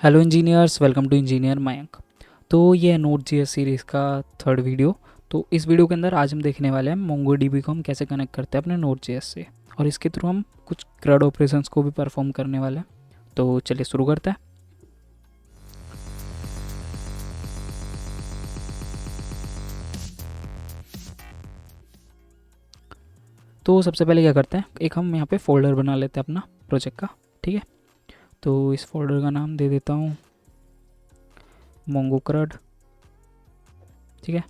Hello engineers, welcome to engineer Mayank. तो ये है नोट जीएस सीरीज़ का थर्ड वीडियो। तो इस वीडियो के अंदर आज हम देखने वाले हैं मोंगोडीबी को हम कैसे कनेक्ट करते हैं अपने नोट जीएस से, और इसके थ्रू हम कुछ क्रड ऑपरेशंस को भी परफॉर्म करने वाले हैं। तो चलिए शुरू करते हैं। तो सबसे पहले क्या करते हैं, एक हम यहाँ पे फोल्डर बना लेते हैं अपना प्रोजेक्ट का। ठीक है, तो इस फोल्डर का नाम दे देता हूँ मोंगो क्रड। ठीक है,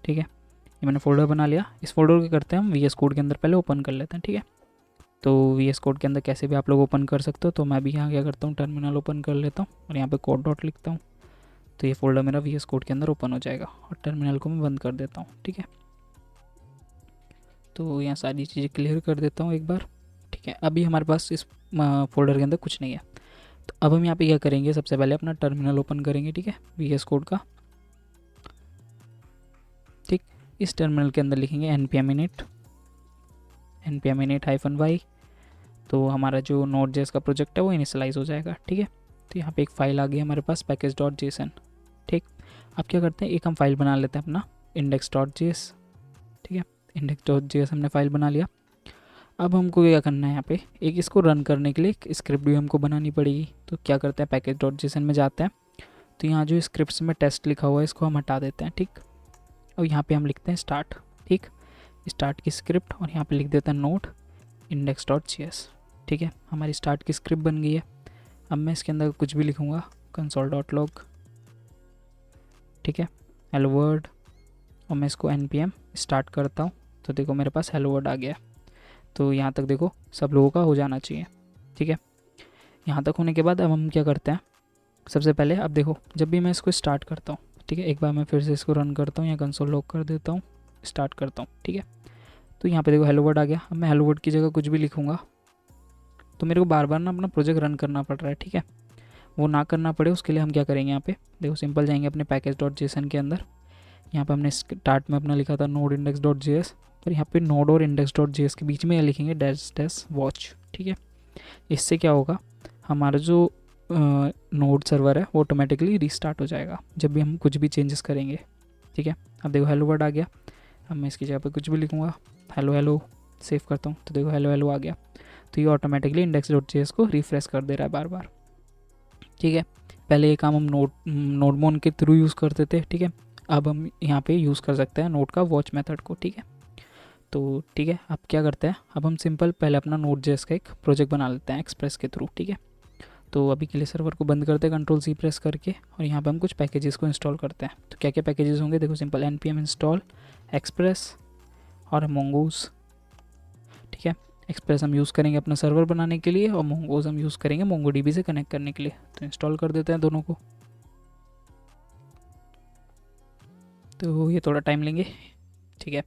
ठीक है, ये मैंने फोल्डर बना लिया। इस फोल्डर को करते हैं हम वी एस कोड के अंदर पहले ओपन कर लेते हैं। ठीक है, तो वी एस कोड के अंदर कैसे भी आप लोग ओपन कर सकते हो। तो मैं भी यहाँ क्या करता हूँ, टर्मिनल ओपन कर लेता हूँ और यहाँ पे कोड डॉट लिखता हूँ। तो ये फोल्डर मेरा वी एस कोड के अंदर ओपन हो जाएगा और टर्मिनल को मैं बंद कर देता हूँ। ठीक है, तो यहाँ सारी चीज़ें क्लियर कर देता हूँ एक बार। ठीक है, अभी हमारे पास इस फोल्डर के अंदर कुछ नहीं है। तो अब हम यहाँ पे क्या करेंगे, सबसे पहले अपना टर्मिनल ओपन करेंगे। ठीक है, वी एस कोड का। ठीक, इस टर्मिनल के अंदर लिखेंगे npm init -y। तो हमारा जो नोट जेएस का प्रोजेक्ट है वो इनिशियलाइज हो जाएगा। ठीक है, तो यहाँ पे एक फ़ाइल आ गई हमारे पास पैकेज डॉट जेसन। ठीक, अब क्या करते हैं, एक हम फाइल बना लेते हैं अपना इंडेक्स डॉट जेएस। ठीक है, इंडेक्स डॉट जेएस हमने फाइल बना लिया। अब हमको क्या करना है, यहाँ पे एक इसको रन करने के लिए एक स्क्रिप्ट भी हमको बनानी पड़ेगी। तो क्या करते हैं, पैकेज डॉट जेसन में जाते हैं। तो यहाँ जो स्क्रिप्ट्स में टेस्ट लिखा हुआ है इसको हम हटा देते हैं। ठीक, और यहाँ पे हम लिखते हैं स्टार्ट। ठीक, स्टार्ट की स्क्रिप्ट, और यहाँ पे लिख देते हैं नोट इंडेक्स डॉट जेएस। ठीक है, हमारी स्टार्ट की स्क्रिप्ट बन गई है। अब मैं इसके अंदर कुछ भी लिखूँगा, कंसोल डॉट लॉग। ठीक है, हेलो वर्ड, और मैं इसको npm स्टार्ट करता हूँ। तो देखो मेरे पास हेलो वर्ड आ गया। तो यहाँ तक देखो सब लोगों का हो जाना चाहिए। ठीक है, यहाँ तक होने के बाद अब हम क्या करते हैं, सबसे पहले अब देखो जब भी मैं इसको स्टार्ट करता हूँ, ठीक है, एक बार मैं फिर से इसको रन करता हूँ या कंसोल लॉग कर देता हूँ, स्टार्ट करता हूँ। ठीक है, तो यहाँ पे देखो हेलो वर्ड आ गया। अब मैं हेलो वर्ड की जगह कुछ भी लिखूँगा तो मेरे को बार बार ना अपना प्रोजेक्ट रन करना पड़ रहा है। ठीक है, वो ना करना पड़े उसके लिए हम क्या करेंगे, यहाँ पे देखो सिंपल जाएंगे अपने पैकेज डॉट जेसन के अंदर। यहाँ पे हमने स्टार्ट में अपना लिखा था नोड इंडेक्स डॉट जेएस, और यहाँ पे नोड और इंडेक्स डॉट जेएस के बीच में यह लिखेंगे डैश डैश वॉच। ठीक है, इससे क्या होगा, हमारा जो नोड सर्वर है वो ऑटोमेटिकली रीस्टार्ट हो जाएगा जब भी हम कुछ भी चेंजेस करेंगे। ठीक है, अब देखो हेलो वर्ड आ गया। अब मैं इसकी जगह पे कुछ भी लिखूँगा, हेलो हेलो, सेव करता हूँ। तो देखो हेलो हेलो आ गया। तो ये ऑटोमेटिकली इंडेक्स डॉट जेएस को रिफ्रेश कर दे रहा है बार बार। ठीक है, पहले ये काम हम नोडमोन के थ्रू यूज़ करते थे। ठीक है, अब हम यहाँ पे यूज़ कर सकते हैं नोड का वॉच मेथड को। ठीक है, तो ठीक है, अब क्या करते हैं, अब हम सिंपल पहले अपना नोड जेएस का एक प्रोजेक्ट बना लेते हैं एक्सप्रेस के थ्रू। ठीक है, तो अभी के लिए सर्वर को बंद करते हैं कंट्रोल सी प्रेस करके, और यहाँ पे हम कुछ पैकेजेस को इंस्टॉल करते हैं। तो क्या क्या पैकेजेस होंगे, देखो सिंपल npm इंस्टॉल एक्सप्रेस और मोंगोज। ठीक है, एक्सप्रेस हम यूज़ करेंगे अपना सर्वर बनाने के लिए, और मोंगोज हम यूज़ करेंगे मोंगोडीबी से कनेक्ट करने के लिए। तो इंस्टॉल कर देते हैं दोनों को। तो ये थोड़ा टाइम लेंगे। ठीक है,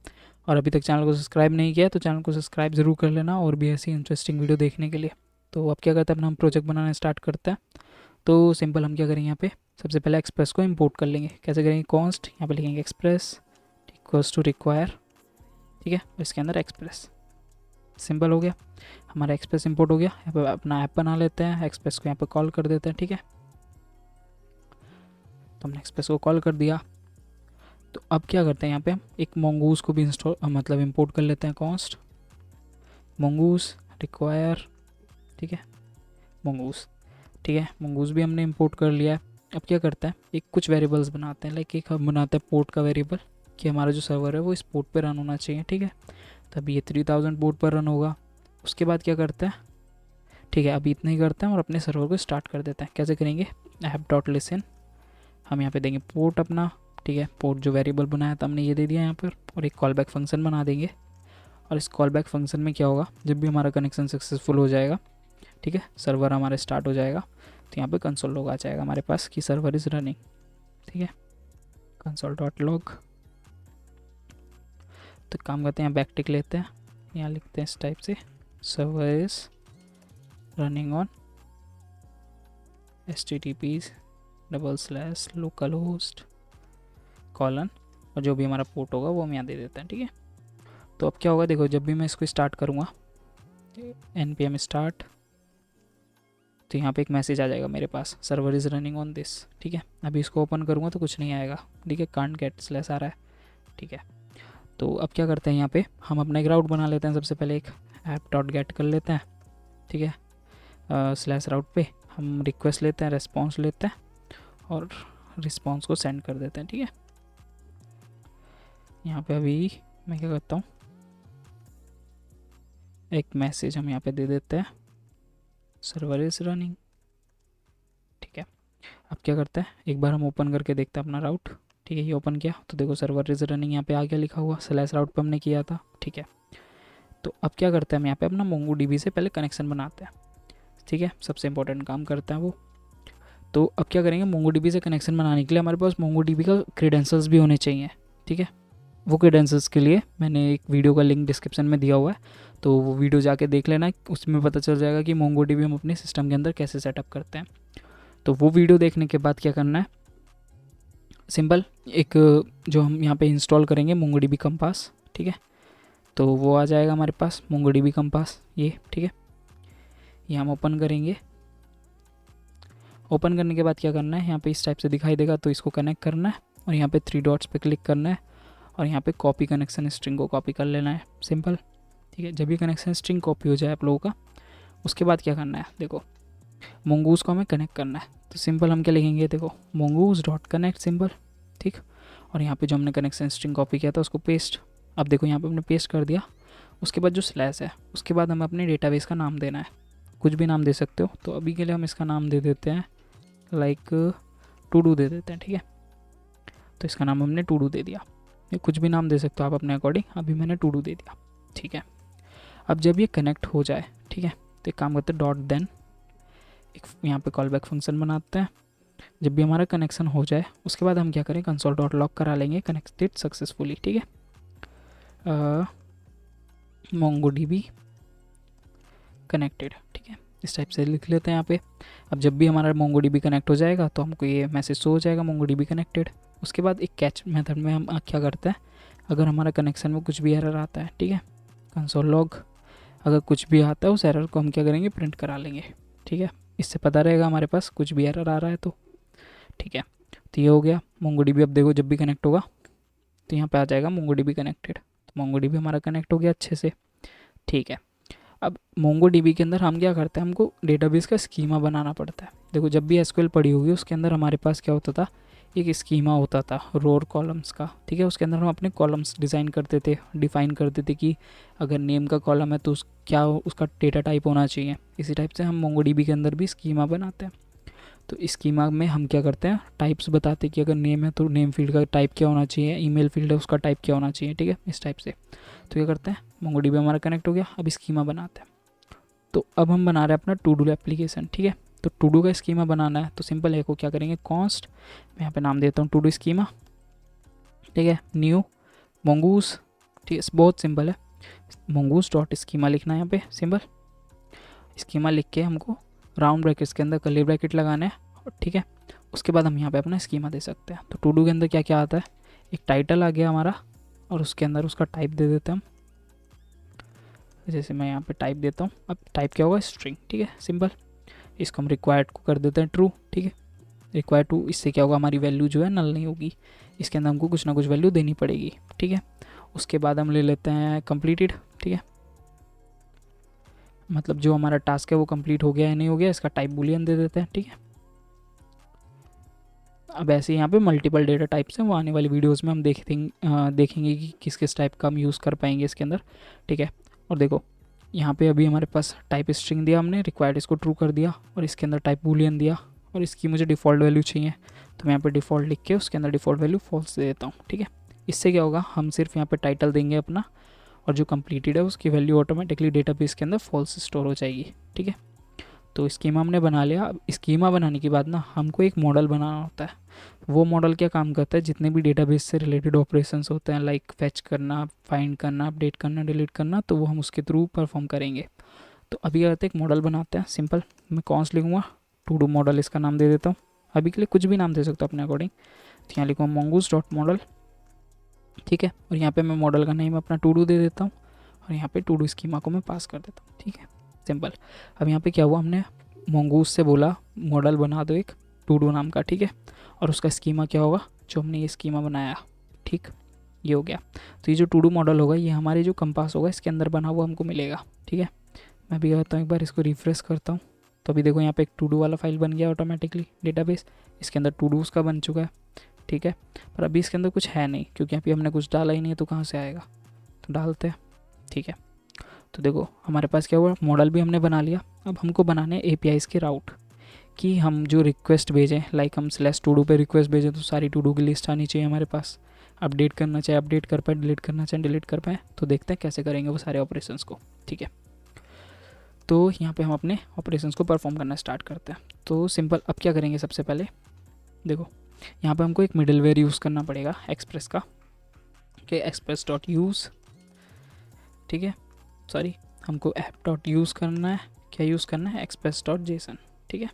और अभी तक चैनल को सब्सक्राइब नहीं किया तो चैनल को सब्सक्राइब ज़रूर कर लेना, और भी ऐसी इंटरेस्टिंग वीडियो देखने के लिए। तो अब क्या करते हैं, अपना हम प्रोजेक्ट बनाना स्टार्ट करते हैं। तो सिंपल हम क्या करेंगे, यहाँ पे सबसे पहले एक्सप्रेस को इंपोर्ट कर लेंगे। कैसे करेंगे, कॉन्स्ट यहाँ पे लिखेंगे एक्सप्रेस इक्वल्स टू रिक्वायर। ठीक है, इसके अंदर एक्सप्रेस, सिंपल हो गया, हमारा एक्सप्रेस इंपोर्ट हो गया। यहाँ पे अपना ऐप बना लेते हैं, एक्सप्रेस को यहाँ पे कॉल कर देते हैं। ठीक है, तो हमने एक्सप्रेस को कॉल कर दिया। तो अब क्या करते हैं, यहाँ पे हम एक मोंगूस को भी इंस्टॉल मतलब इंपोर्ट कर लेते हैं। Const मोंगूस require. ठीक है, मोंगूस। ठीक है, मोंगूस भी हमने इंपोर्ट कर लिया है। अब क्या करते हैं, एक कुछ वेरिएबल्स बनाते हैं, लाइक एक हम बनाते हैं पोर्ट का वेरिएबल, कि हमारा जो सर्वर है वो इस पोर्ट पे रन होना चाहिए। ठीक है, तभी ये 3000 पोर्ट पर रन होगा। उसके बाद क्या करते हैं, ठीक है, अभी इतना ही करते हैं और अपने सर्वर को स्टार्ट कर देते हैं। कैसे करेंगे, ऐप डॉट लिसन, हम यहाँ पे देंगे पोर्ट अपना। ठीक है, पोर्ट जो वेरिएबल बनाया था हमने ये दे दिया यहाँ पर, और एक कॉल बैक फंक्शन बना देंगे। और इस कॉल बैक फंक्शन में क्या होगा, जब भी हमारा कनेक्शन सक्सेसफुल हो जाएगा, ठीक है, सर्वर हमारा स्टार्ट हो जाएगा, तो यहाँ पे कंसोल लॉग आ जाएगा हमारे पास कि सर्वर इज़ रनिंग। ठीक है, कंसोल डॉट लॉग। तो काम करते हैं, बैक टिक लेते हैं, यहाँ लिखते हैं इस टाइप से, server is running on http://localhost : colon, और जो भी हमारा पोर्ट होगा वो हम यहाँ दे देते हैं। ठीक है, तो अब क्या होगा, देखो जब भी मैं इसको स्टार्ट करूँगा, npm स्टार्ट, तो यहाँ पे एक मैसेज आ जाएगा मेरे पास, server is running on this. ठीक है, अभी इसको ओपन करूँगा तो कुछ नहीं आएगा, ठीक है, कांट गेट स्लैश आ रहा है। ठीक है, तो अब क्या करते हैं, यहाँ पे हम अपना एक राउट बना लेते हैं। सबसे पहले एक ऐप डॉट गेट कर लेते हैं। ठीक है, स्लैश राउट पे हम रिक्वेस्ट लेते हैं, रेस्पॉन्स लेते हैं और रिस्पॉन्स को सेंड कर देते हैं। ठीक है, यहाँ पे अभी मैं क्या करता हूँ, एक मैसेज हम यहाँ पे दे देते हैं, सर्वर इज़ रनिंग। ठीक है, अब क्या करते हैं, एक बार हम ओपन करके देखते हैं अपना राउट। ठीक है, ये ओपन किया तो देखो सर्वर इज़ रनिंग यहाँ पे आ गया लिखा हुआ, स्लैश राउट पे हमने किया था। ठीक है, तो अब क्या करते हैं, हम यहाँ पे अपना MongoDB से पहले कनेक्शन बनाते हैं। ठीक है, सबसे इंपॉर्टेंट काम करते हैं वो। तो अब क्या करेंगे, MongoDB से कनेक्शन बनाने के लिए हमारे पास MongoDB का क्रेडेंशियल्स भी होने चाहिए। ठीक है, वो क्रेडेंशियल्स के लिए मैंने एक वीडियो का लिंक डिस्क्रिप्शन में दिया हुआ है, तो वो वीडियो जाके देख लेना, उसमें पता चल जाएगा कि MongoDB हम अपने सिस्टम के अंदर कैसे सेटअप करते हैं। तो वो वीडियो देखने के बाद क्या करना है, सिंपल एक जो हम यहाँ पे इंस्टॉल करेंगे MongoDB कंपास। ठीक है, तो वो आ जाएगा हमारे पास MongoDB कंपास ये। ठीक है, ये हम ओपन करेंगे। ओपन करने के बाद क्या करना है, यहाँ पे इस टाइप से दिखाई देगा, तो इसको कनेक्ट करना है और यहाँ पे 3 डॉट्स पे क्लिक करना है और यहाँ पे कॉपी कनेक्शन स्ट्रिंग को कॉपी कर लेना है, सिंपल। ठीक है, जब ये कनेक्शन स्ट्रिंग कॉपी हो जाए आप लोगों का, उसके बाद क्या करना है, देखो मोंगूज को हमें कनेक्ट करना है। तो सिंपल हम क्या लिखेंगे, देखो मोंगूज डॉट कनेक्ट, सिंपल। ठीक, और यहाँ पे जो हमने कनेक्शन स्ट्रिंग कॉपी किया था उसको पेस्ट। अब देखो यहाँ पे हमने पेस्ट कर दिया। उसके बाद जो स्लैश है उसके बाद हमें अपने डेटाबेस का नाम देना है, कुछ भी नाम दे सकते हो। तो अभी के लिए हम इसका नाम दे देते हैं लाइक टू डू दे देते हैं। ठीक है, तो इसका नाम हमने टू डू दे दिया, ये कुछ भी नाम दे सकते हो आप अपने अकॉर्डिंग, अभी मैंने टू डू दे दिया। ठीक है, अब जब ये कनेक्ट हो जाए, ठीक है, तो एक काम करते हैं डॉट देन एक यहाँ पे कॉल बैक फंक्शन बनाते हैं। जब भी हमारा कनेक्शन हो जाए उसके बाद हम क्या करें, कंसोल डॉट लॉग करा लेंगे कनेक्टेड सक्सेसफुली। ठीक है, MongoDB कनेक्टेड। ठीक है, इस टाइप से लिख लेते हैं यहाँ पे। अब जब भी हमारा MongoDB कनेक्ट हो जाएगा तो हमको ये मैसेज शो हो जाएगा MongoDB कनेक्टेड। उसके बाद एक कैच मेथड में हम क्या करते हैं, अगर हमारा कनेक्शन में कुछ भी एरर आता है, ठीक है, कंसोल लॉग अगर कुछ भी आता है उस एरर को हम क्या करेंगे, प्रिंट करा लेंगे। ठीक है, इससे पता रहेगा हमारे पास कुछ भी एरर आ रहा है तो। ठीक है, तो ये हो गया MongoDB। अब देखो जब भी कनेक्ट होगा तो यहाँ पे आ जाएगा MongoDB कनेक्टेड, तो MongoDB हमारा कनेक्ट हो गया अच्छे से। ठीक है, अब MongoDB के अंदर हम क्या करते हैं, हमको डेटाबेस का स्कीमा बनाना पड़ता है। देखो जब भी SQL पढ़ी होगी उसके अंदर हमारे पास क्या होता था, एक स्कीमा होता था रो और कॉलम्स का। ठीक है, उसके अंदर हम अपने कॉलम्स डिज़ाइन करते थे, डिफ़ाइन करते थे कि अगर नेम का कॉलम है तो क्या उसका डेटा टाइप होना चाहिए। इसी टाइप से हम MongoDB के अंदर भी स्कीमा बनाते हैं। तो इस स्कीमा में हम क्या करते हैं, टाइप्स बताते हैं कि अगर नेम है तो नेम फील्ड का टाइप क्या होना चाहिए, ईमेल फील्ड है उसका टाइप क्या होना चाहिए। ठीक है, इस टाइप से। तो क्या करते हैं, MongoDB हमारा कनेक्ट हो गया, अब स्कीमा बनाते हैं। तो अब हम बना रहे हैं अपना टू डू एप्लीकेशन। ठीक है, तो टू डू का स्कीमा बनाना है तो सिंपल है को क्या करेंगे, कॉन्स्ट मैं यहाँ पे नाम देता हूँ टू डू स्कीमा। ठीक है, न्यू मोंगूस। ठीक है, बहुत सिंपल है, मोंगूस डॉट स्कीमा लिखना है यहाँ पे, सिंपल। स्कीमा लिख के हमको राउंड ब्रैकेट्स के अंदर कर्ली ब्रैकेट लगाना है। ठीक है, उसके बाद हम यहाँ पे अपना स्कीमा दे सकते हैं। तो टू डू के अंदर क्या क्या आता है, एक टाइटल आ गया हमारा और उसके अंदर उसका टाइप दे देते हैं हम, जैसे मैं यहाँ पे टाइप देता हूँ। अब टाइप क्या होगा, स्ट्रिंग। ठीक है, सिंपल। इसको हम रिक्वायर्ड को कर देते हैं ट्रू। ठीक है, रिक्वायर्ड टू, इससे क्या होगा, हमारी वैल्यू जो है नल नहीं होगी, इसके अंदर हमको कुछ ना कुछ वैल्यू देनी पड़ेगी। ठीक है, उसके बाद हम ले लेते हैं कंप्लीटेड। ठीक है, मतलब जो हमारा टास्क है वो कंप्लीट हो गया या नहीं हो गया, इसका टाइप बुलियन दे देते हैं। ठीक है, अब ऐसे यहाँ पे मल्टीपल डेटा टाइप्स हैं, वो आने वाली वीडियोस में हम देखेंगे कि किस किस टाइप का हम यूज़ कर पाएंगे इसके अंदर। ठीक है, और देखो यहाँ पे अभी हमारे पास टाइप स्ट्रिंग दिया हमने, रिक्वायर्ड इसको ट्रू कर दिया और इसके अंदर टाइप बूलियन दिया और इसकी मुझे डिफ़ॉल्ट वैल्यू चाहिए, तो मैं यहाँ पे डिफ़ॉल्ट लिख के उसके अंदर डिफ़ॉल्ट वैल्यू फॉल्स दे देता हूँ। ठीक है, इससे क्या होगा, हम सिर्फ यहाँ पे टाइटल देंगे अपना और जो कंप्लीटेड है उसकी वैल्यू ऑटोमेटिकली डेटाबेस के अंदर फॉल्स स्टोर हो जाएगी। ठीक है, तो स्कीमा हमने बना लिया। अब स्कीमा बनाने के बाद ना हमको एक मॉडल बनाना होता है। वो मॉडल क्या काम करता है, जितने भी डेटाबेस से रिलेटेड ऑपरेशंस होते हैं लाइक फैच करना, फाइंड करना, अपडेट करना, डिलीट करना, तो वो हम उसके थ्रू परफॉर्म करेंगे। तो अभी क्या करते हैं, एक मॉडल बनाते हैं। सिंपल मैं कॉन्स्ट लिखूँगा, टू डू मॉडल इसका नाम दे देता हूँ। अभी के लिए कुछ भी नाम दे सकता हूँ अपने अकॉर्डिंग, तो यहाँ लिखूँगा mongoose डॉट मॉडल। ठीक है, और यहाँ पे मैं मॉडल का नेम अपना टू डू दे देता हूँ और यहाँ पे टू डू स्कीमा को मैं पास कर देता हूँ। ठीक है, सिंपल। अब यहाँ पे क्या हुआ, हमने मोंगूस से बोला मॉडल बना दो एक टू डू नाम का, ठीक है, और उसका स्कीमा क्या होगा, जो हमने ये स्कीमा बनाया, ठीक, ये हो गया। तो ये जो टू डू मॉडल होगा ये हमारे जो कंपास होगा इसके अंदर बना हुआ हमको मिलेगा, ठीक है। मैं भी कहता हूँ एक बार इसको रिफ्रेश करता हूँ, तो अभी देखो यहाँ पे एक टू डू वाला फाइल बन गया ऑटोमेटिकली डेटाबेस, इसके अंदर टू डूज़ का बन चुका है, ठीक है। पर अभी इसके अंदर कुछ है नहीं क्योंकि अभी हमने कुछ डाला ही नहीं है, तो कहाँ से आएगा, तो डालते हैं, ठीक है। तो देखो हमारे पास क्या हुआ, मॉडल भी हमने बना लिया। अब हमको बनाने APIs के राउट कि हम जो रिक्वेस्ट भेजें, लाइक हम स्लैश टू डू पे रिक्वेस्ट भेजें तो सारी टू डू की लिस्ट आनी चाहिए हमारे पास, अपडेट करना चाहे अपडेट कर पाए, डिलीट करना चाहे डिलीट कर पाए। तो देखते हैं कैसे करेंगे वो सारे ऑपरेशंस को, ठीक है। तो यहाँ पे हम अपने ऑपरेशंस को परफॉर्म करना स्टार्ट करते हैं। तो सिंपल, अब क्या करेंगे, सबसे पहले देखो यहाँ पे हमको एक मिडलवेयर यूज़ करना पड़ेगा एक्सप्रेस का, कि एक्सप्रेस डॉट यूज़, ठीक है, सॉरी हमको ऐप डॉट यूज़ करना है, क्या यूज़ करना है, एक्सप्रेस डॉट जेसन, ठीक है,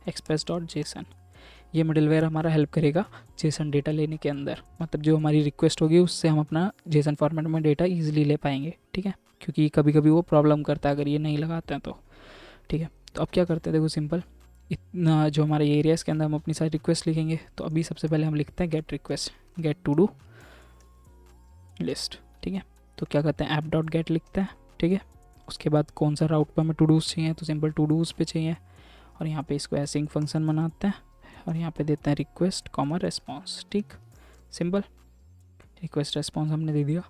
एक्सप्रेस डॉट जेसन। ये मिडलवेयर हमारा हेल्प करेगा जेसन डेटा लेने के अंदर, मतलब जो हमारी रिक्वेस्ट होगी उससे हम अपना जेसन फॉर्मेट में डेटा ईजिली ले पाएंगे, ठीक है, क्योंकि कभी कभी वो प्रॉब्लम करता है अगर ये नहीं लगाते हैं तो, ठीक है। तो अब क्या करते हैं, देखो सिंपल, इतना जो हमारे एरिया इसके अंदर हम अपनी सारी रिक्वेस्ट लिखेंगे। तो अभी सबसे पहले हम लिखते हैं get request, get to do list, ठीक है। तो क्या करते हैं, ऐप डॉट गेट लिखते हैं, ठीक है। उसके बाद कौन सा राउट पर हमें टू डूज़ चाहिए, तो सिंपल टू डूज़ पे चाहिए, और यहाँ पे इसको एसिंग फंक्शन बनाते हैं और यहाँ पे देते हैं रिक्वेस्ट कॉमा रेस्पॉन्स, ठीक, सिंपल, रिक्वेस्ट रेस्पॉन्स हमने दे दिया।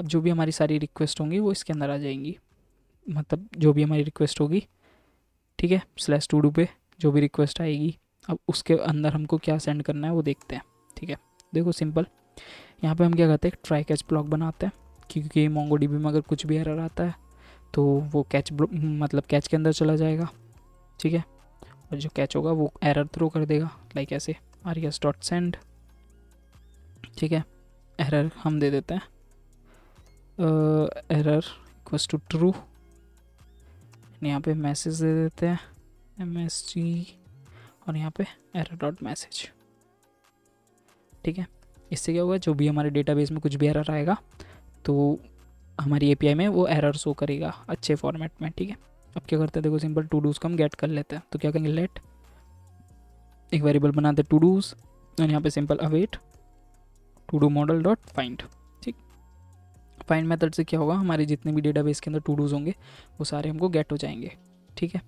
अब जो भी हमारी सारी रिक्वेस्ट होंगी वो इसके अंदर आ जाएंगी, मतलब जो भी हमारी रिक्वेस्ट होगी, ठीक है, स्लैश टू डू पे जो भी रिक्वेस्ट आएगी, अब उसके अंदर हमको क्या सेंड करना है वो देखते हैं, ठीक है। देखो सिंपल, यहाँ पे हम क्या करते हैं, ट्राई कैच ब्लॉक बनाते हैं, क्योंकि मोंगोडीबी में अगर कुछ भी एरर आता है तो वो कैच मतलब कैच के अंदर चला जाएगा, ठीक है, और जो कैच होगा वो एरर थ्रो कर देगा, लाइक ऐसे res डॉट सेंड, ठीक है। एरर हम दे देते हैं एरर इक्वल्स टू ट्रू, यहाँ पे मैसेज दे देते हैं MSG, और यहाँ पे एरर डॉट मैसेज, ठीक है। इससे क्या होगा, जो भी हमारे डेटाबेस में कुछ भी एरर आएगा तो हमारी API में वो एरर शो करेगा अच्छे फॉर्मेट में, ठीक है। अब क्या करते हैं, देखो सिंपल टू डूज़ को हम गेट कर लेते हैं। तो क्या करेंगे, लेट एक वेरिएबल बनाते हैं टू डूज़, और यहाँ पे simple await to do model dot find, ठीक। फाइंड मेथड से क्या होगा, हमारे जितने भी डेटाबेस के अंदर टू डूज़ होंगे वो सारे हमको गेट हो जाएंगे, ठीक है।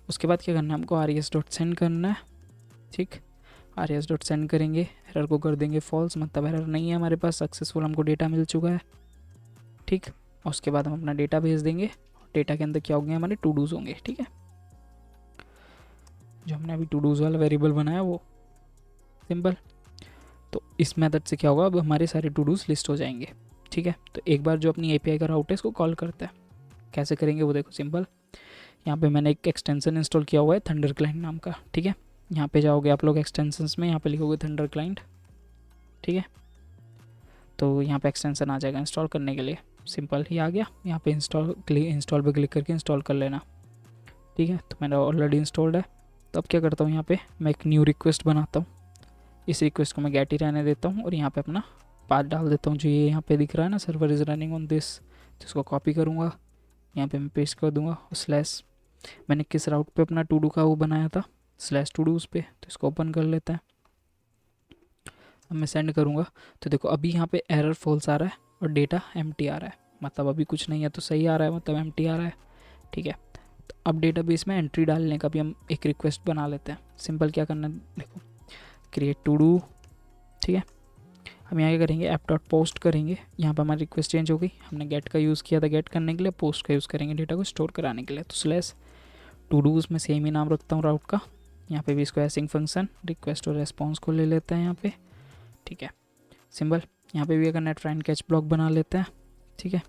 उसके बाद क्या करना है, हमको res डॉट सेंड करना है, ठीक, res डॉट सेंड करेंगे, एरर को कर देंगे फॉल्स, मतलब एरर नहीं है हमारे पास, सक्सेसफुल हमको डेटा मिल चुका है, ठीक। और उसके बाद हम अपना डेटा भेज देंगे, डेटा के अंदर क्या होंगे, हमारे टू डूज़ होंगे, ठीक है। जो हमने अभी टू डूज़ वाला वेरिएबल बनाया वो, सिंपल। तो इस मेथड से क्या होगा, अब हमारे सारे टू डूज़ लिस्ट हो जाएंगे, ठीक है। तो एक बार जो अपनी API का राउट है इसको कॉल करते हैं, कैसे करेंगे वो देखो सिंपल। यहाँ पे मैंने एक एक्सटेंशन इंस्टॉल किया हुआ है थंडर क्लाइंट नाम का, ठीक है। यहाँ पे जाओगे आप लोग एक्सटेंशंस में, यहाँ पे लिखोगे थंडर क्लाइंट, ठीक है। तो यहाँ पे एक्सटेंशन आ जाएगा इंस्टॉल करने के लिए, सिंपल ही आ गया। यहाँ पे इंस्टॉल पे क्लिक करके इंस्टॉल कर लेना, ठीक है। तो मेरा ऑलरेडी इंस्टॉल्ड है। तो अब क्या करता हूँ, यहाँ पे मैं एक न्यू रिक्वेस्ट बनाता हूँ, इस रिक्वेस्ट को मैं गेट ही रहने देता हूँ, और यहाँ पे अपना पाथ डाल देता हूँ जो ये यहाँ पे दिख रहा है ना, server is running on this. तो इसको कॉपी करूँगा, यहाँ पे मैं पेस्ट कर दूँगा, और स्लैश मैंने किस राउट पे अपना टू डू का वो बनाया था, स्लैश टू डू उस पर, तो इसको ओपन कर लेते हैं। अब मैं सेंड करूँगा तो देखो अभी यहाँ पे एरर फॉल्स आ रहा है और डेटा एम्प्टी आ रहा है, मतलब अभी कुछ नहीं है तो सही आ रहा है, मतलब एम्प्टी आ रहा है, ठीक है। तो अब डेटाबेस में एंट्री डालने का भी हम एक रिक्वेस्ट बना लेते हैं। सिंपल क्या करना है, देखो क्रिएट टू डू, ठीक है। हम यहाँ क्या करेंगे, ऐप डॉट पोस्ट करेंगे, यहाँ पर हमारी रिक्वेस्ट चेंज हो गई, हमने गेट का यूज़ किया था गेट करने के लिए, पोस्ट का यूज़ करेंगे डेटा को स्टोर कराने के लिए। तो स्लैश टू डू उसमें सेम ही नाम रखता हूँ राउट का, यहाँ पे भी इसको एसिंग फंक्शन रिक्वेस्ट और रेस्पॉन्स को ले लेते हैं यहाँ पे, ठीक है। सिंपल यहाँ पे भी अगर नेट फाइंड कैच ब्लॉक बना लेते हैं, ठीक है।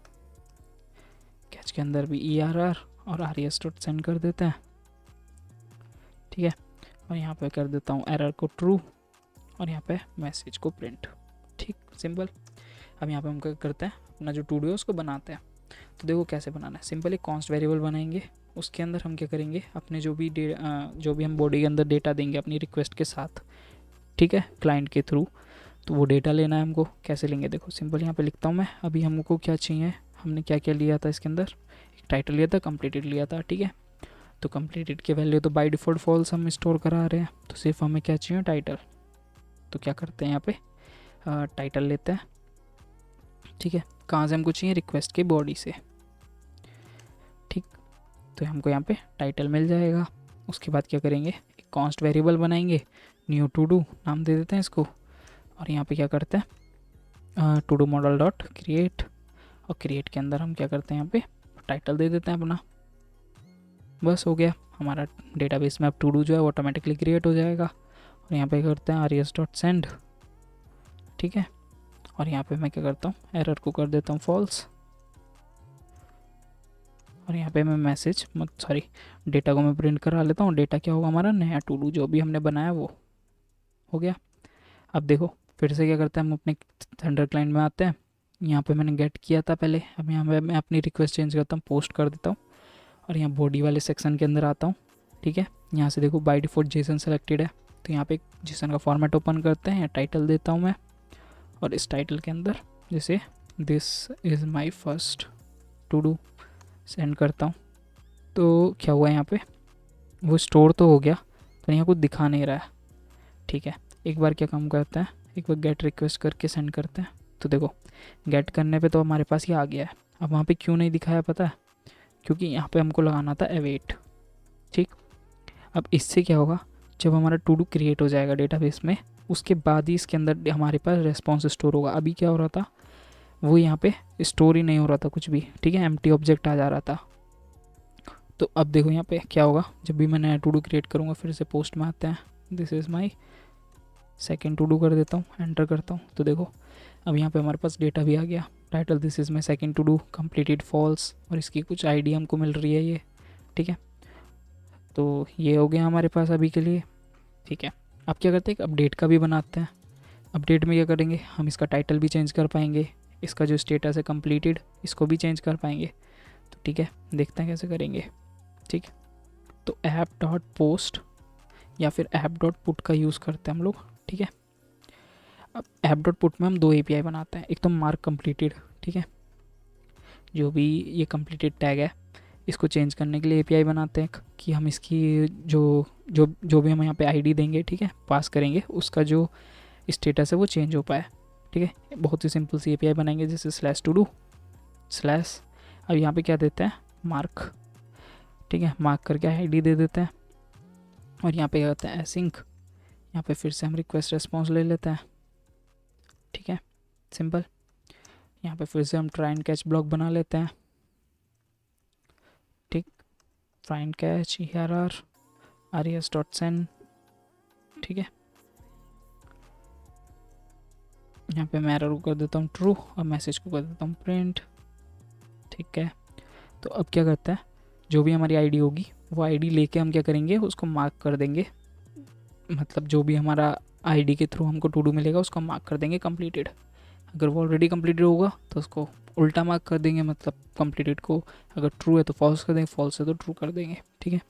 कैच के अंदर भी ERR और res डॉट सेंड कर देते हैं, ठीक है। और यहाँ पे कर देता हूँ एरर को ट्रू, और यहाँ पे मैसेज को प्रिंट, ठीक, सिंपल। अब यहाँ पे हम क्या करते हैं, अपना जो टू डू है उसको बनाते हैं। तो देखो कैसे बनाना है, सिंपल एक कॉन्स्ट वेरिएबल बनाएंगे, उसके अंदर हम क्या करेंगे, अपने जो भी हम बॉडी के अंदर डेटा देंगे अपनी रिक्वेस्ट के साथ, ठीक है, क्लाइंट के थ्रू, तो वो डेटा लेना है हमको। कैसे लेंगे, देखो सिंपल यहाँ पे लिखता हूँ मैं, अभी हमको क्या चाहिए, हमने क्या क्या लिया था इसके अंदर, एक टाइटल लिया था, कंप्लीटेड लिया था, ठीक है। तो कंप्लीटेड की वैल्यू तो बाय डिफ़ॉल्ट फॉल्स हम स्टोर करा रहे हैं, तो सिर्फ हमें क्या चाहिए, टाइटल। तो क्या करते हैं यहाँ पे, टाइटल लेते हैं, ठीक है। कहाँ से हमको चाहिए, रिक्वेस्ट की बॉडी से, ठीक। तो हमको यहाँ पे टाइटल मिल जाएगा। उसके बाद क्या करेंगे, एक कॉन्स्ट वेरिएबल बनाएंगे, न्यू टू डू नाम दे देते हैं इसको, और यहाँ पे क्या करते हैं, to do model dot create, और क्रिएट के अंदर हम क्या करते हैं, यहाँ पे टाइटल दे देते हैं अपना। बस हो गया, हमारा डेटाबेस में अब टू डू जो है ऑटोमेटिकली क्रिएट हो जाएगा। और यहाँ पे करते हैं res.send, ठीक है। और यहाँ पे मैं क्या करता हूँ, एरर को कर देता हूँ फॉल्स, और यहाँ पे मैं मैसेज डेटा को मैं प्रिंट करा लेता हूँ। डेटा क्या होगा, हमारा नया टू डू जो भी हमने बनाया वो हो गया। अब देखो फिर से क्या करते हैं, हम अपने थंडर क्लाइंट में आते हैं। यहाँ पे मैंने गेट किया था पहले, अब यहाँ पे मैं अपनी रिक्वेस्ट चेंज करता हूँ, पोस्ट कर देता हूँ, और यहाँ बॉडी वाले सेक्शन के अंदर आता हूँ, ठीक है। यहाँ से देखो बाय डिफ़ॉल्ट जेसन सेलेक्टेड है, तो यहाँ पे जेसन का फॉर्मेट ओपन करते हैं, टाइटल देता हूँ मैं, और इस टाइटल के अंदर जैसे this is my first to do send करता हूँ। तो क्या हुआ, यहाँ पे वो स्टोर तो हो गया, पर यहाँ कुछ दिखा नहीं रहा है, ठीक है। एक बार क्या काम करते हैं, एक बार गेट रिक्वेस्ट करके सेंड करते हैं। तो देखो गेट करने पे तो हमारे पास ये आ गया है। अब वहाँ पे क्यों नहीं दिखाया पता है, क्योंकि यहाँ पे हमको लगाना था अवेट, ठीक। अब इससे क्या होगा, जब हमारा टू डू क्रिएट हो जाएगा डेटाबेस में, उसके बाद ही इसके अंदर हमारे पास रेस्पॉन्स स्टोर होगा। अभी क्या हो रहा था, वो यहाँ पे स्टोर ही नहीं हो रहा था कुछ भी, ठीक है, एम्प्टी ऑब्जेक्ट आ जा रहा था। तो अब देखो यहाँ पे क्या होगा, जब भी मैं नया टू डू क्रिएट करूँगा, फिर से पोस्ट में आते हैं, this is my second to do कर देता हूँ, एंटर करता हूँ। तो देखो अब यहाँ पे हमारे पास डेटा भी आ गया, title this is my second to do completed false, और इसकी कुछ आईडी हमको मिल रही है ये, ठीक है। तो ये हो गया हमारे पास अभी के लिए, ठीक है। अब क्या करते हैं, एक अपडेट का भी बनाते हैं। अपडेट में क्या करेंगे, हम इसका टाइटल भी चेंज कर पाएंगे, इसका जो स्टेटस है कंप्लीटेड इसको भी चेंज कर पाएंगे। तो ठीक है, देखते हैं कैसे करेंगे, ठीक। तो ऐप डॉट पोस्ट या फिर ऐप डॉट पुट का यूज़ करते हैं हम लोग, ठीक है। अब ऐप डॉट पुट में हम दो API बनाते हैं, एक तो मार्क कंप्लीटेड, ठीक है, जो भी ये कंप्लीटेड टैग है इसको चेंज करने के लिए API बनाते हैं कि हम इसकी जो भी हम यहाँ पे आईडी देंगे, ठीक है, पास करेंगे, उसका जो स्टेटस है वो चेंज हो पाए, ठीक है। बहुत ही सिंपल सी API बनाएंगे, जैसे स्लैश टू डू स्लैश, अब यहाँ पे क्या देते हैं, मार्क, ठीक है, मार्क करके आईडी दे देते हैं। और यहाँ पे क्या होता है, एसिंक, यहाँ पे फिर से हम रिक्वेस्ट रेस्पॉन्स ले लेते हैं, ठीक है, सिंपल। यहाँ पे फिर से हम ट्राई एंड कैच ब्लॉक बना लेते हैं, ठीक, try and catch ERR res.send, ठीक है। यहाँ पे मैं एरर को कर देता हूँ ट्रू और मैसेज को कर देता हूँ प्रिंट, ठीक है। तो अब क्या करता है, जो भी हमारी आईडी होगी वो आईडी लेके हम क्या करेंगे, उसको मार्क कर देंगे, मतलब जो भी हमारा आईडी के थ्रू हमको टू डू मिलेगा उसको मार्क कर देंगे कंप्लीटेड। अगर वो ऑलरेडी कंप्लीटेड होगा तो उसको उल्टा मार्क कर देंगे, मतलब कंप्लीटेड को अगर ट्रू है तो फॉल्स कर देंगे, फॉल्स है तो ट्रू कर देंगे, ठीक है।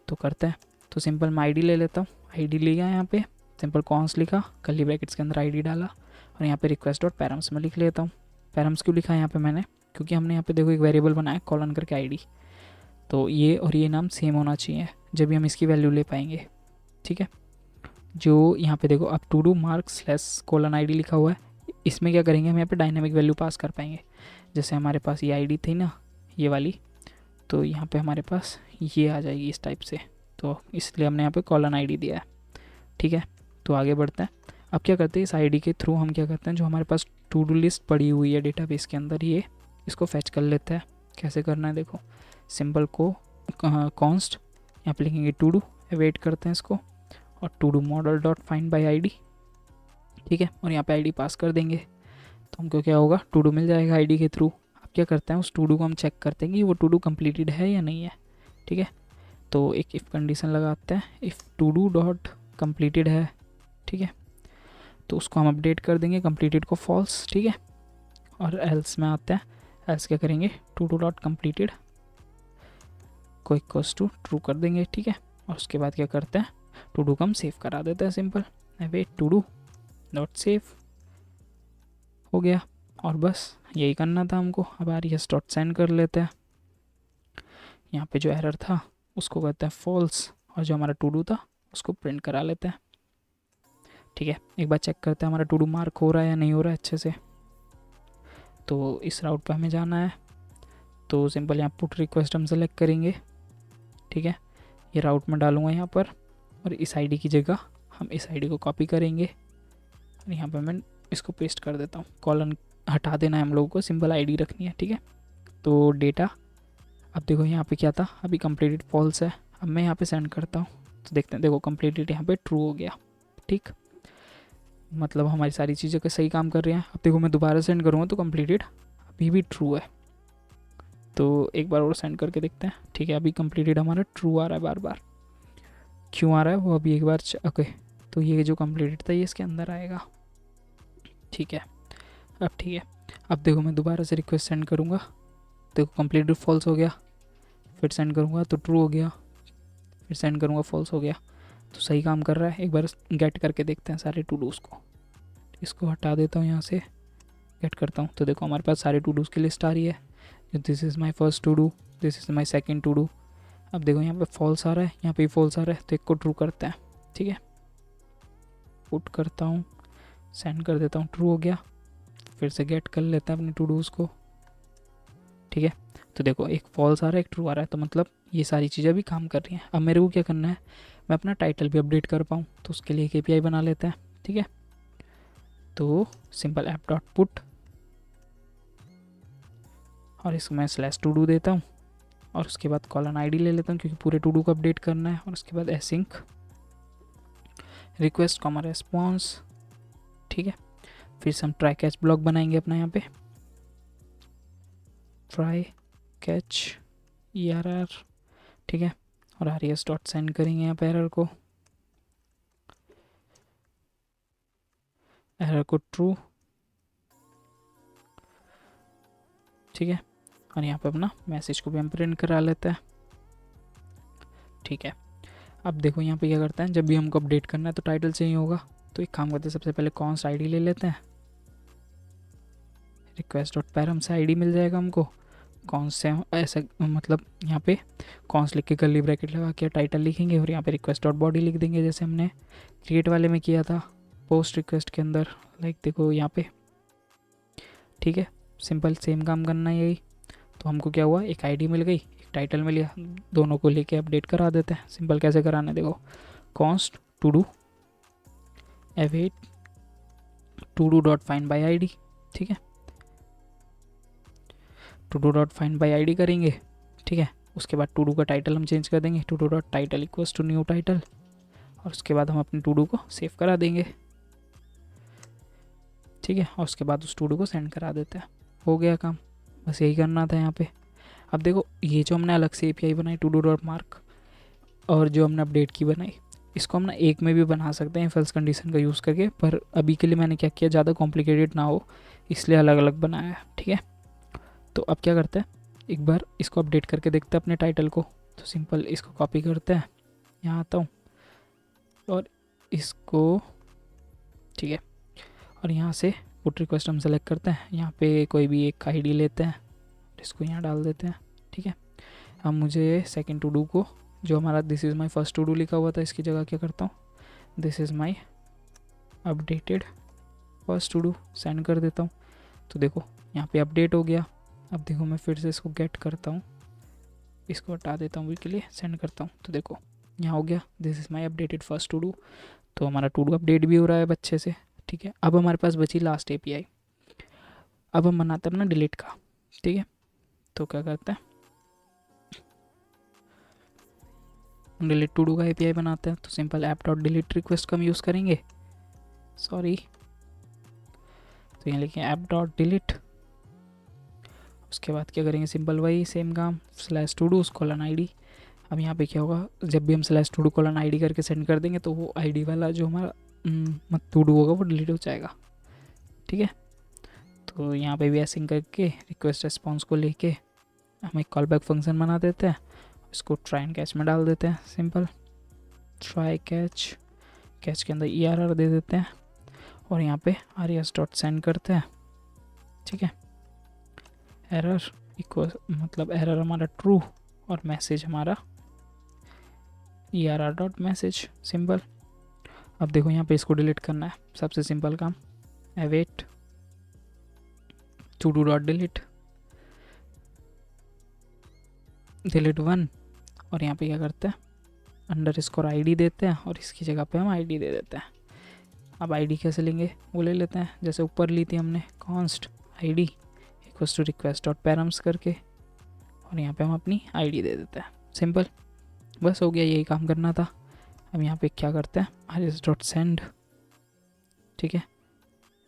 तो करते हैं, तो सिंपल मैं आईडी ले लेता हूँ, आईडी लिया यहाँ पे, सिंपल कॉन्स लिखा, कर्ली ब्रैकेट्स के अंदर आईडी डाला, और यहाँ पे रिक्वेस्ट डॉट पैरम्स में लिख लेता हूँ। पैरम्स क्यों लिखा है यहाँ पे मैंने, क्योंकि हमने यहाँ पे देखो एक वेरिएबल बनाया कॉलन करके आईडी, तो ये और ये नाम सेम होना चाहिए जब भी हम इसकी वैल्यू ले पाएंगे, ठीक है। जो यहाँ पे देखो अब to do mark slash colon ID लिखा हुआ है, इसमें क्या करेंगे, हम यहाँ पे डायनामिक वैल्यू पास कर पाएंगे। जैसे हमारे पास ये आईडी थी ना, ये वाली, तो यहाँ पे हमारे पास ये आ जाएगी इस टाइप से, तो इसलिए हमने यहाँ पे कॉलन आईडी दिया है, ठीक है। तो आगे बढ़ते हैं, अब क्या करते हैं, इस आईडी के थ्रू हम क्या करते हैं, जो हमारे पास टू डू लिस्ट पड़ी हुई है डेटाबेस के अंदर, ये इसको फैच कर लेते हैं। कैसे करना है देखो, सिंबल को कॉन्स्ट यहाँ पे लिखेंगे टू डू, वेट करते हैं इसको, और to do model dot find by ID, ठीक है, और यहाँ पे आईडी पास कर देंगे, तो हमको क्या होगा, टू डू मिल जाएगा आईडी के थ्रू। अब क्या करते हैं, उस टू डू को हम चेक करते हैं कि वो टू डू कंप्लीटेड है या नहीं है, ठीक है। तो एक इफ़ कंडीशन लगाते हैं, if two do dot completed है, ठीक है, तो उसको हम अपडेट कर देंगे कंप्लीटेड को फॉल्स, ठीक है। और एल्स में आते हैं, एल्स क्या करेंगे, टू डू डॉट कंप्लीटेड को इक्वल्स टू ट्रू कर देंगे, ठीक है। और उसके बाद क्या करते हैं, टू डू को हम सेव करा देते हैं, simple await to do dot save, हो गया। और बस यही करना था हमको। अब res.send कर लेते हैं, यहाँ पे जो एरर था उसको कहते हैं फॉल्स, और जो हमारा टू डू था उसको प्रिंट करा लेते हैं। ठीक है, एक बार चेक करते हैं हमारा टू डू मार्क हो रहा है या नहीं हो रहा है अच्छे से। तो इस राउट पे हमें जाना है, तो सिंपल यहाँ पुट रिक्वेस्ट हम सेलेक्ट करेंगे। ठीक है, ये राउट में डालूंगा यहाँ पर, और इस आईडी की जगह हम इस आईडी को कॉपी करेंगे और यहाँ पर मैं इसको पेस्ट कर देता हूँ। कॉलन हटा देना है हम लोगों को, सिंपल आईडी रखनी है। ठीक है, तो डेटा, अब देखो यहाँ पे क्या था, अभी कंप्लीटेड फॉल्स है। अब मैं यहाँ पे सेंड करता हूँ तो देखते हैं, देखो कंप्लीटेड यहाँ पे ट्रू हो गया। ठीक, मतलब हमारी सारी चीज़ें का सही काम कर रही हैं। अब देखो मैं दोबारा सेंड करूँगा तो कंप्लीटेड अभी भी ट्रू है। तो एक बार और सेंड करके देखते हैं। ठीक है, अभी कंप्लीटेड हमारा ट्रू आ रहा है बार बार, क्यों आ रहा है वो अभी एक बार ओके, तो ये जो कंप्लीटेड था ये इसके अंदर आएगा। ठीक है, अब ठीक है, अब देखो मैं दोबारा से रिक्वेस्ट सेंड करूँगा, देखो कंप्लीटेड फॉल्स हो गया, फिर सेंड करूँगा तो ट्रू हो गया, फिर सेंड करूँगा फॉल्स हो गया। तो सही काम कर रहा है। एक बार गेट करके देखते हैं सारे टू डूज़ को। इसको हटा देता हूँ यहाँ से, गेट करता हूँ तो देखो हमारे पास सारे टू डूज़ की लिस्ट आ रही है। This is my first to do, this is my second to do. अब देखो यहाँ पे फॉल्स आ रहा है, यहाँ पे फॉल्स आ रहा है, तो एक को ट्रू करते हैं। ठीक है, पुट करता हूँ, सेंड कर देता हूँ, ट्रू हो गया। फिर से गेट कर लेते हैं अपने टू डूज़ को। ठीक है, तो देखो एक फॉल्स आ रहा है, एक ट्रू आ रहा है, तो मतलब ये सारी चीज़ें भी काम कर रही हैं। अब मेरे को क्या करना है, मैं अपना टाइटल भी अपडेट कर पाऊँ, तो उसके लिए एक API बना लेते हैं। ठीक है, तो सिंपल ऐप डॉट पुट, और इसको मैं स्लैश टू डू देता हूँ, और उसके बाद कॉलन आईडी ले लेता हूँ क्योंकि पूरे टू डू को अपडेट करना है। और उसके बाद एसिंक रिक्वेस्ट कॉमा रेस्पॉन्स। ठीक है, फिर से हम ट्राई कैच ब्लॉक बनाएंगे अपना यहाँ पे, ट्राई कैच ERR। ठीक है, और RES डॉट सेंड करेंगे यहाँ पे एरर को ट्रू। ठीक है, और यहाँ पे अपना मैसेज को भी हम प्रिंट करा लेते हैं। ठीक है, अब देखो यहाँ पे क्या करते हैं, जब भी हमको अपडेट करना है तो टाइटल चाहिए होगा, तो एक काम करते हैं, सबसे पहले कॉन्स्ट आईडी ले लेते हैं। रिक्वेस्ट डॉट पैरम से आईडी मिल जाएगा हमको, कॉन्स्ट से ऐसे मतलब यहाँ पे कॉन्स्ट लिख के कर्ली ब्रैकेट लगा के टाइटल लिखेंगे, और यहाँ पे रिक्वेस्ट डॉट बॉडी लिख देंगे जैसे हमने क्रिएट वाले में किया था पोस्ट रिक्वेस्ट के अंदर। लाइक देखो यहाँ पे, ठीक है, सिंपल सेम काम करना है यही। तो हमको क्या हुआ, एक आईडी मिल गई, एक टाइटल मिल गया, दोनों को लेके अपडेट करा देते हैं। सिंपल कैसे कराना है, देखो const to do await to do dot find by ID. ठीक है, to do dot find by ID करेंगे। ठीक है, उसके बाद टू डू का टाइटल हम चेंज कर देंगे, to do dot title equals to new title, और उसके बाद हम अपने टू डू को सेव करा देंगे। ठीक है, और उसके बाद उस टू डू को सेंड करा देते हैं। हो गया काम, बस यही करना था यहाँ पे। अब देखो ये जो हमने अलग से API बनाई टू डू डॉट मार्क, और जो हमने अपडेट की बनाई, इसको हम ना एक में भी बना सकते हैं फॉल्स कंडीशन का यूज़ करके, पर अभी के लिए मैंने क्या किया, ज़्यादा कॉम्प्लिकेटेड ना हो इसलिए अलग अलग बनाया है। ठीक है, तो अब क्या करते हैं, एक बार इसको अपडेट करके देखते हैं अपने टाइटल को। तो सिंपल इसको कॉपी करते हैं, यहाँ आता हूँ और इसको, ठीक है, और यहाँ से पुट रिक्वेस्ट हम सेलेक्ट करते हैं, यहाँ पे कोई भी एक आईडी लेते हैं, इसको यहाँ डाल देते हैं। ठीक है, अब मुझे सेकंड टू डू को, जो हमारा this is my first to do लिखा हुआ था, इसकी जगह क्या करता हूँ, this is my updated first to do send कर देता हूँ। तो देखो यहाँ पे अपडेट हो गया। अब देखो मैं फिर से इसको गेट करता हूँ, इसको हटा देता हूँ के लिए, सेंड करता हूँ, तो देखो यहाँ हो गया, this is my updated first to do. तो हमारा टू डू अपडेट भी हो रहा है अच्छे से। ठीक है, अब हमारे पास बची लास्ट API। अब हम बनाते हैं अपना डिलीट का। ठीक है, तो क्या करते हैं, डिलीट टू डू का API बनाते हैं। तो simple app dot delete request का हम यूज़ करेंगे, सॉरी, तो यहाँ लिखें ऐप डॉट डिलीट। उसके बाद क्या करेंगे, सिंपल वही सेम काम, slash to do colon ID. अब यहाँ पे क्या होगा, जब भी हम slash to do colon ID करके सेंड कर देंगे तो वो आईडी वाला जो हमारा टू डू होगा वो डिलीट हो जाएगा। ठीक है, तो यहाँ पे भी ऐसे करके रिक्वेस्ट रिस्पॉन्स को लेके हम एक कॉल बैक फंक्शन बना देते हैं, इसको ट्राई एंड कैच में डाल देते हैं। सिंपल ट्राई कैच, कैच के अंदर ERR दे देते हैं, और यहाँ पे RES डॉट सेंड करते हैं। ठीक है, एरर इक्वल मतलब एरर हमारा ट्रू और मैसेज हमारा err.message सिंपल। अब देखो यहाँ पे इसको डिलीट करना है, सबसे सिंपल काम, await to do dot delete delete 1, और यहाँ पे क्या करते हैं, अंडर स्कोर ID देते हैं और इसकी जगह पे हम ID दे देते हैं। अब ID कैसे लेंगे वो ले लेते हैं, जैसे ऊपर ली थी हमने, const ID equals to request dot params करके, और यहाँ पे हम अपनी ID दे देते हैं। सिंपल, बस हो गया, यही काम करना था। अब यहाँ पे क्या करते हैं, iris.send, ठीक है,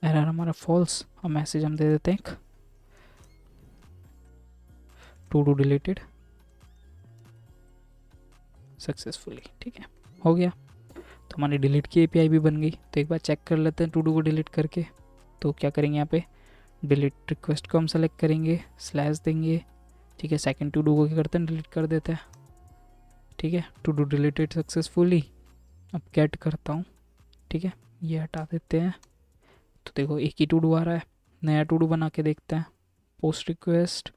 एरर हमारा फॉल्स, और मैसेज हम दे देते हैं एक टू डू डिलीटेड सक्सेसफुली। ठीक है, हो गया। तो हमारी डिलीट की API भी बन गई। तो एक बार चेक कर लेते हैं टू डू को डिलीट करके। तो क्या करेंगे, यहाँ पे डिलीट रिक्वेस्ट को हम सेलेक्ट करेंगे, स्लैश देंगे, ठीक है, सेकंड टू डू को क्या करते हैं, डिलीट कर देते हैं। ठीक है, टू डू डिलीटेड सक्सेसफुली। अब गेट करता हूँ, ठीक है, ये हटा देते हैं। तो देखो एक ही टू डू आ रहा है, नया टू डू बना के देखते हैं। Post request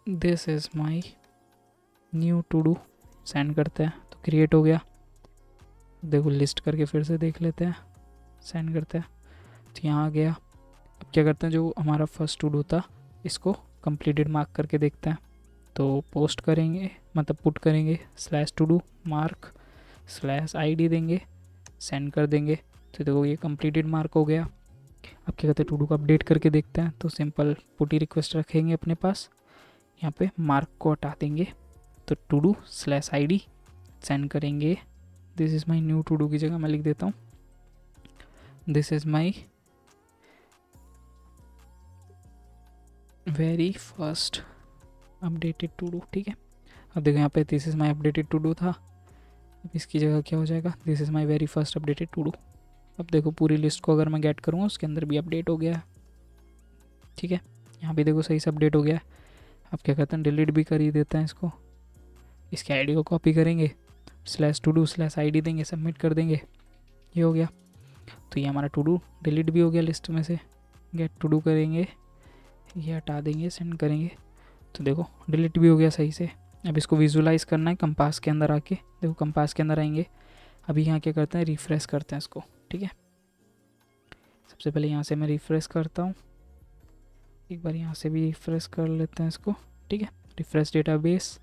this is my new to do, send करते हैं तो क्रिएट हो गया। देखो लिस्ट करके फिर से देख लेते हैं, सेंड करते हैं तो यहाँ आ गया। अब क्या करते हैं, जो हमारा फर्स्ट टू डू था इसको कंप्लीटेड मार्क करके देखते हैं। तो पोस्ट करेंगे, मतलब पुट करेंगे slash to do mark slash ID देंगे, सेंड कर देंगे। तो देखो ये कंप्लीटेड मार्क हो गया। अब क्या कहते हैं, टू डू को अपडेट करके देखते हैं। तो सिंपल पुटी रिक्वेस्ट रखेंगे अपने पास, यहाँ पे मार्क को हटा देंगे, तो to do slash ID send करेंगे। This is my new to do की जगह मैं लिख देता हूँ this is my very first updated to do. ठीक है, अब देखो यहाँ पे this is my updated to do था, अब इसकी जगह क्या हो जाएगा, this is my very first updated to do. अब देखो पूरी लिस्ट को अगर मैं गेट करूँगा उसके अंदर भी अपडेट हो गया है। ठीक है, यहाँ भी देखो सही से अपडेट हो गया है। अब क्या कहते हैं, डिलीट भी कर ही देते हैं इसको। इसके ID को कॉपी करेंगे, slash to do slash ID देंगे, सबमिट कर देंगे, ये हो गया। तो ये हमारा टू डू डिलीट भी हो गया लिस्ट में से। गेट टू डू करेंगे, ये हटा देंगे, सेंड करेंगे, तो देखो डिलीट भी हो गया सही से। अब इसको विजुलाइज करना है कंपास के अंदर आके, देखो कंपास के अंदर आएंगे। अभी यहाँ क्या करते हैं, रिफ्रेश करते हैं इसको। ठीक है, सबसे पहले यहाँ से मैं रिफ्रेश करता हूँ, एक बार यहाँ से भी रिफ्रेश कर लेते हैं इसको। ठीक है, रिफ्रेश डेटाबेस,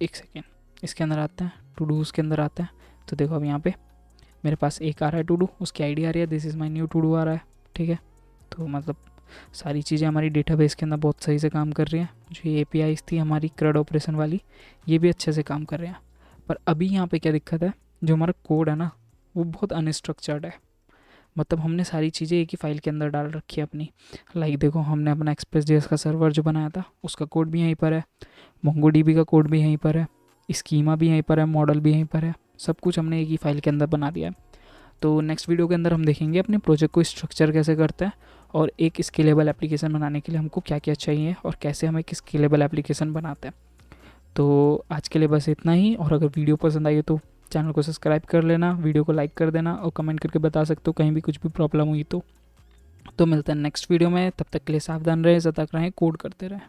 एक सेकेंड, इसके अंदर आते हैं, टू डू उसके अंदर आते हैं। तो देखो अब यहाँ पे मेरे पास एक आ रहा है टू डू, उसकी ID आ रही है, this is my new to do आ रहा है। ठीक है, तो मतलब सारी चीज़ें हमारी डेटाबेस के अंदर बहुत सही से काम कर रही हैं। जो ये APIs थी हमारी CRUD ऑपरेशन वाली, ये भी अच्छे से काम कर रहे हैं। पर अभी यहाँ पे क्या दिक्कत है, जो हमारा कोड है ना वो बहुत अनस्ट्रक्चर्ड है। मतलब हमने सारी चीज़ें एक ही फाइल के अंदर डाल रखी है अपनी। लाइक देखो हमने अपना एक्सप्रेस.js का सर्वर जो बनाया था उसका कोड भी यहीं पर है, MongoDB का कोड भी यहीं पर है, स्कीमा भी यहीं पर है, मॉडल भी यहीं पर है, सब कुछ हमने एक ही फाइल के अंदर बना दिया है। तो नेक्स्ट वीडियो के अंदर हम देखेंगे अपने प्रोजेक्ट को स्ट्रक्चर कैसे करते हैं, और एक स्केलेबल एप्लीकेशन बनाने के लिए हमको क्या क्या चाहिए, और कैसे हम एक स्केलेबल एप्लीकेशन बनाते हैं। तो आज के लिए बस इतना ही, और अगर वीडियो पसंद आई हो तो चैनल को सब्सक्राइब कर लेना, वीडियो को लाइक कर देना, और कमेंट करके बता सकते हो कहीं भी कुछ भी प्रॉब्लम हुई तो मिलते हैं नेक्स्ट वीडियो में। तब तक के लिए सावधान रहें, सतर्क रहें, कोड करते रहें।